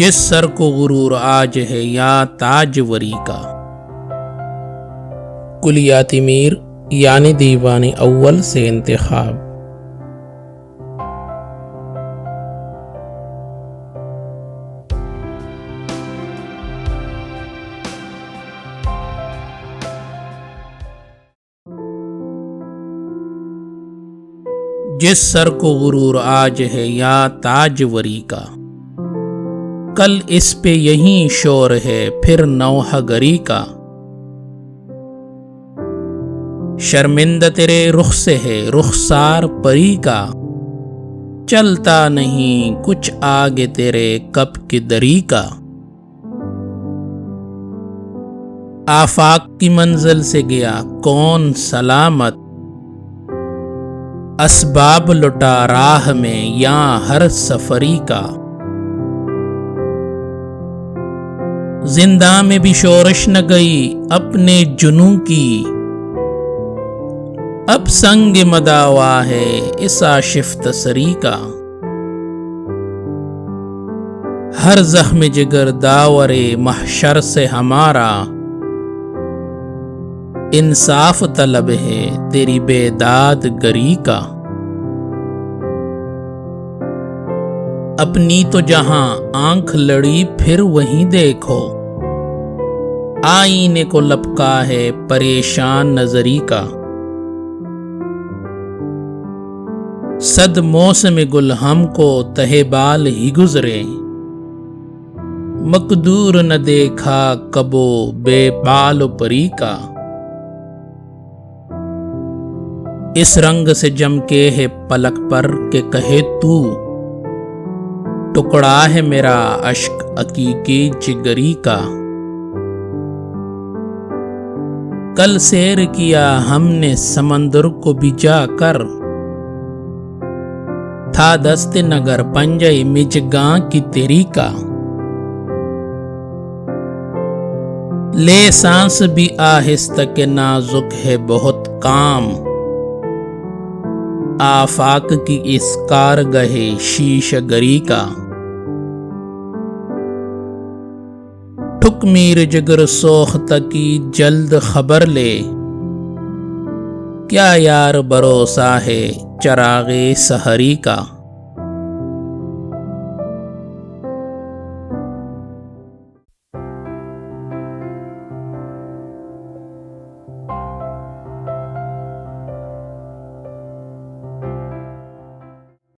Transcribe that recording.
जिस सर को गुरूर आज है या ताजवरी का। कुलियाती मीर यानी दीवानी अव्वल से इंतखाब। जिस सर को गुरूर आज है या ताजवरी का, कल इस पे यही शोर है फिर नौहगरी का। शर्मिंदा तेरे रुख से है रुखसार परी का, चलता नहीं कुछ आगे तेरे कब की दरी का। आफाक की मंजिल से गया कौन सलामत, असबाब लुटा राह में या हर सफरी का। जिंदा में भी शोरश न गई अपने जुनू की, अब संग मदावा है इस आशिफ तसरी का। हर जख्म जिगर दावरे महशर से हमारा, इंसाफ तलब है तेरी बेदाद गरी का। अपनी तो जहां आंख लड़ी फिर वहीं देखो, आईने को लपका है परेशान नजरी का। सद मौसम गुल हमको तहेबाल ही गुजरे, मकदूर न देखा कबो बेबाल परी का। इस रंग से जम के है पलक पर के कहे तू, टुकड़ा है मेरा अश्क अकीकी जिगरी का। कल सैर किया हमने समंदर को भिजा कर, था दस्त नगर पंजई मिजगा की तेरी का। ले सांस भी आहिस्ता के नाजुक है बहुत काम, आफाक की इस कारगहे शीश गरी का। ठुक मीर जिगर सोख्त की जल्द खबर ले, क्या यार भरोसा है चरागे सहरी का।